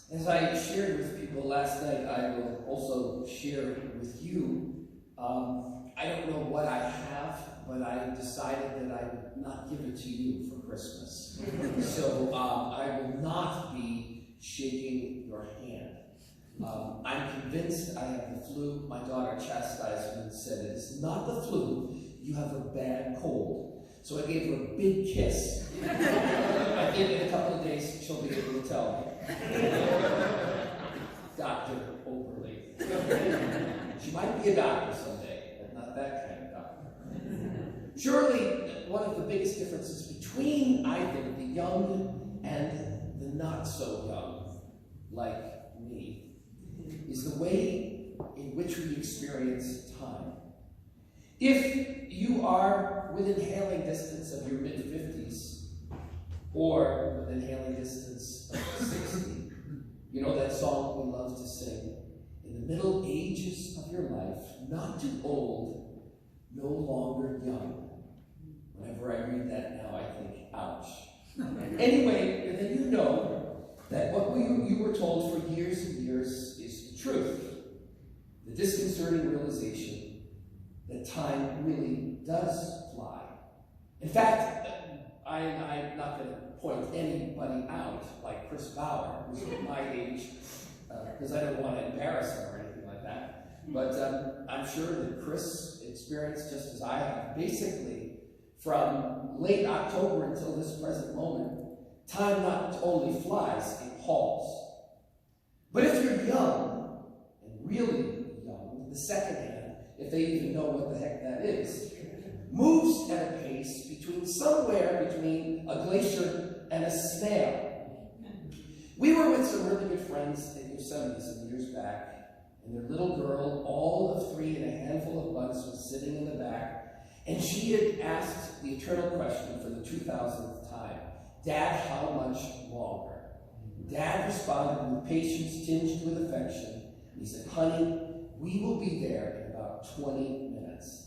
As I shared with people last night, I will also share with you. I don't know what I have, but I decided that I would not give it to you for Christmas. So I will not be shaking your hand. I'm convinced I have the flu. My daughter chastised me and said, "It is not the flu, you have a bad cold." So I gave her a big kiss. I think in a couple of days she'll be able to tell me. Dr. Oberle. She might be a doctor someday, but not that kind of doctor. Surely, one of the biggest differences between, I think, the young and the not so young, like me, is the way in which we experience time. If you are within hailing distance of your mid-50s, or within hailing distance of 60, you know that song we love to sing, in the middle ages of your life, not too old, no longer young. Whenever I read that now, I think, ouch. Anyway, then you know that what you were told for years and years is the truth. The disconcerting realization that time really does fly. In fact, I'm not going to point anybody out like Chris Bauer, who's my age, because I don't want to embarrass him or anything like that. But I'm sure that Chris experienced just as I have. Basically, from late October until this present moment, time not only flies, it hauls. But if you're young, and really young, the second hand, if they even know what the heck that is, moves at a pace somewhere between a glacier and a snail. We were with some really good friends in Yosemite some years back, and their little girl, all of 3 and a handful of months, was sitting in the back, and she had asked the eternal question for the 2000th time, "Dad, how much longer?" Dad responded with patience tinged with affection. He said, "Honey, we will be there in about 20 minutes.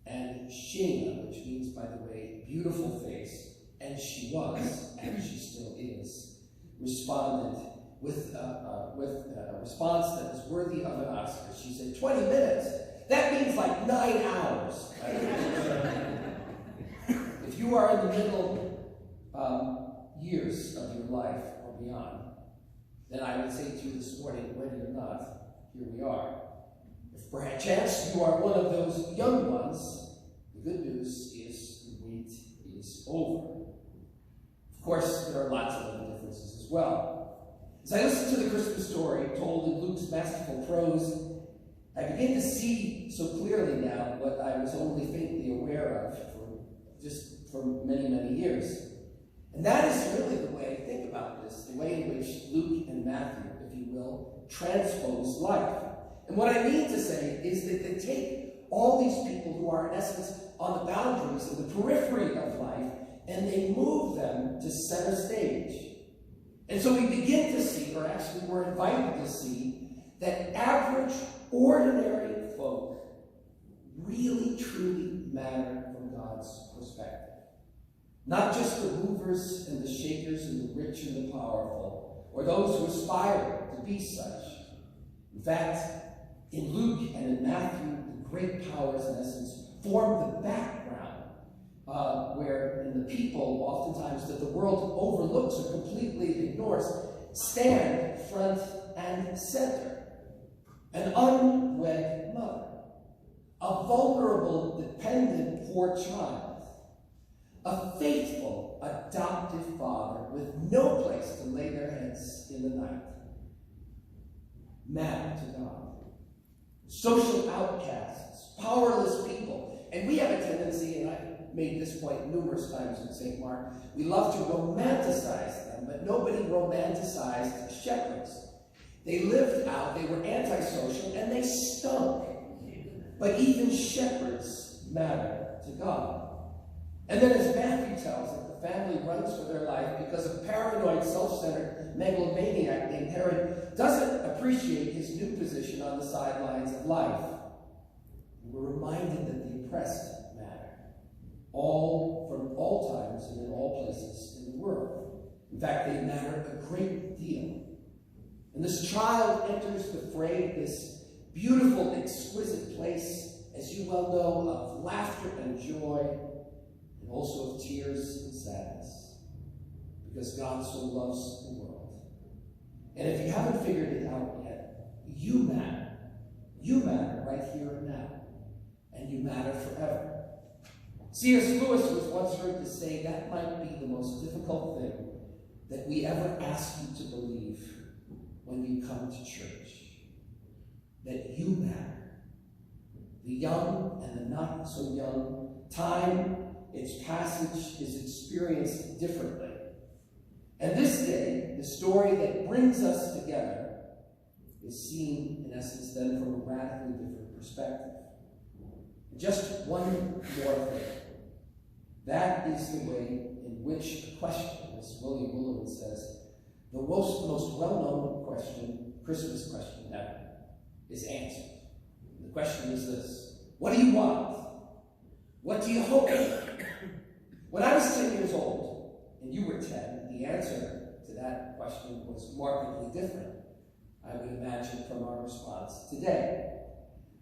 And Sheena, which means, by the way, beautiful face, and she was, and she still is, responded with a response that is worthy of an Oscar. She said, 20 minutes? That means like 9 hours. If you are in the middle years of your life or beyond, then I would say to you this morning, ready or not, here we are. If perchance you are one of those young ones, the good news is the wait is over. Of course, there are lots of other differences as well. As I listen to the Christmas story told in Luke's masterful prose, I begin to see so clearly now what I was only faintly aware of for many, many years. And that is really the way I think about this, the way in which Luke and Matthew, if you will, transpose life. And what I mean to say is that they take all these people who are in essence on the boundaries of the periphery of life, and they move them to center stage. And so we begin to see, or actually we're invited to see, that average, ordinary folk really, truly matter from God's perspective. Not just the movers and the shakers and the rich and the powerful, or those who aspire to be such. In fact, in Luke and in Matthew, the great powers, in essence, form the background, where in the people, oftentimes, that the world overlooks or completely ignores, stand front and center. An unwed mother, a vulnerable, dependent poor child, a faithful, adoptive father with no place to lay their heads in the night, matter to God. Social outcasts, powerless people. And we have a tendency, and I've made this point numerous times in St. Mark, we love to romanticize them, but nobody romanticized shepherds. They lived out, they were antisocial, and they stunk. But even shepherds matter to God. And then as Matthew tells it, the family runs for their life because a paranoid, self-centered megalomaniac named Herod doesn't appreciate his new position on the sidelines of life. And we're reminded that the oppressed matter, all from all times and in all places in the world. In fact, they matter a great deal. And this child enters the fray, this beautiful, exquisite place, as you well know, of laughter and joy, and also of tears and sadness, because God so loves the world. And if you haven't figured it out yet, you matter. You matter right here and now, and you matter forever. C.S. Lewis was once heard to say that might be the most difficult thing that we ever ask you to believe when you come to church, that you matter. The young and the not so young, time, its passage is experienced differently. And this day, the story that brings us together is seen, in essence, then from a radically different perspective. Just one more thing. That is the way in which the question, as William Willimon says, the most well-known question, Christmas question ever, is answered. The question is this: what do you want? What do you hope for? When I was 10 years old, and you were 10, the answer to that question was markedly different, I would imagine, from our response today.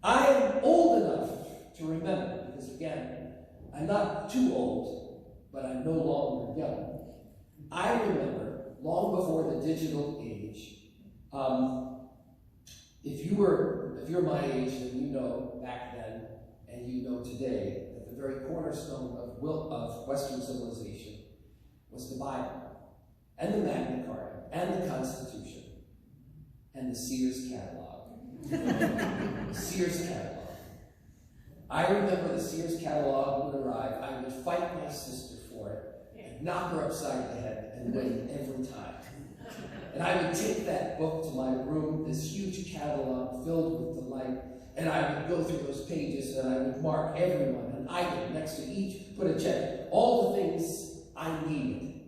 I am old enough to remember, because again, I'm not too old, but I'm no longer young. I remember, long before the digital age, if you're my age, then you know back then, and you know today, that the very cornerstone of Western civilization was the Bible, and the Magna Carta, and the Constitution, and the Sears catalog. Sears catalog. I remember the Sears catalog would arrive. I would fight my sister for it, and knock her upside the head, and win every time. And I would take that book to my room, this huge catalog filled with delight, and I would go through those pages, and I would mark everyone, an item next to each, put a check, all the things I needed.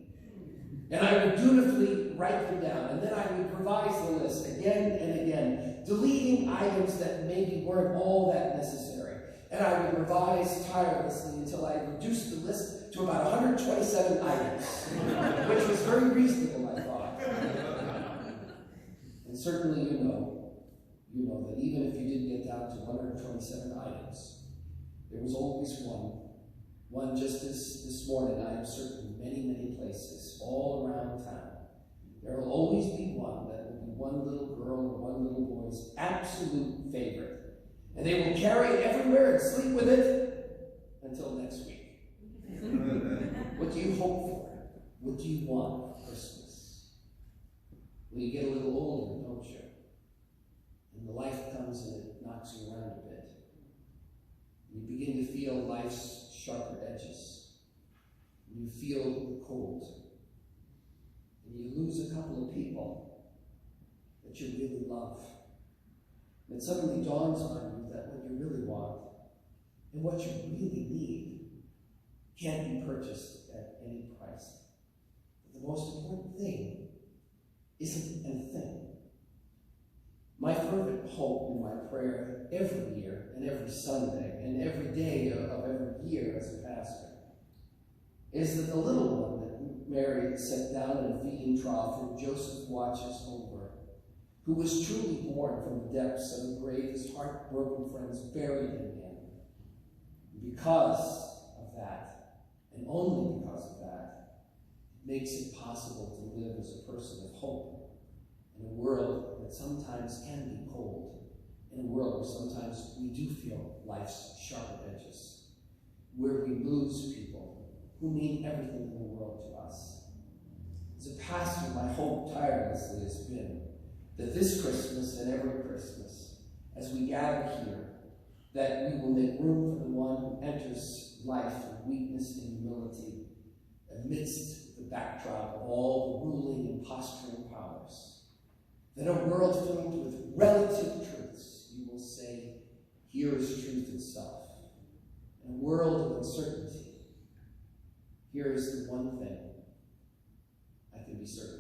And I would dutifully write them down, and then I would revise the list again and again, deleting items that maybe weren't all that necessary. And I would revise tirelessly until I reduced the list to about 127 items, which was very reasonable, I thought. And certainly you know that even if you didn't get down to 127 items, there was always one just as this morning I have certain many places all around town. There will always be one that will be one little girl or one little boy's absolute favorite. And they will carry it everywhere and sleep with it until next week. What do you hope for? What do you want for Christmas? Well, you get a little older, don't you? And the life comes and it knocks you around a bit. You begin to feel life's sharper edges. You feel the cold. And you lose a couple of people that you really love. And it suddenly dawns on you that what you really want and what you really need can't be purchased at any price. But the most important thing isn't a thing. My fervent hope and my prayer every year and every Sunday and every day of every year as a pastor is that the little one that Mary set down in a feeding trough and Joseph watches over, who was truly born from the depths of the grave his heartbroken friends buried him in. Because of that, and only because of that, it makes it possible to live as a person of hope in a world that sometimes can be cold, in a world where sometimes we do feel life's sharp edges, where we lose people who mean everything in the world to us. As a pastor, my hope tirelessly has been that this Christmas and every Christmas, as we gather here, that we will make room for the one who enters life in weakness and humility amidst the backdrop of all the ruling and posturing powers. That a world filled with relative truths, you will say, here is truth itself. In a world of uncertainty, here is the one thing I can be certain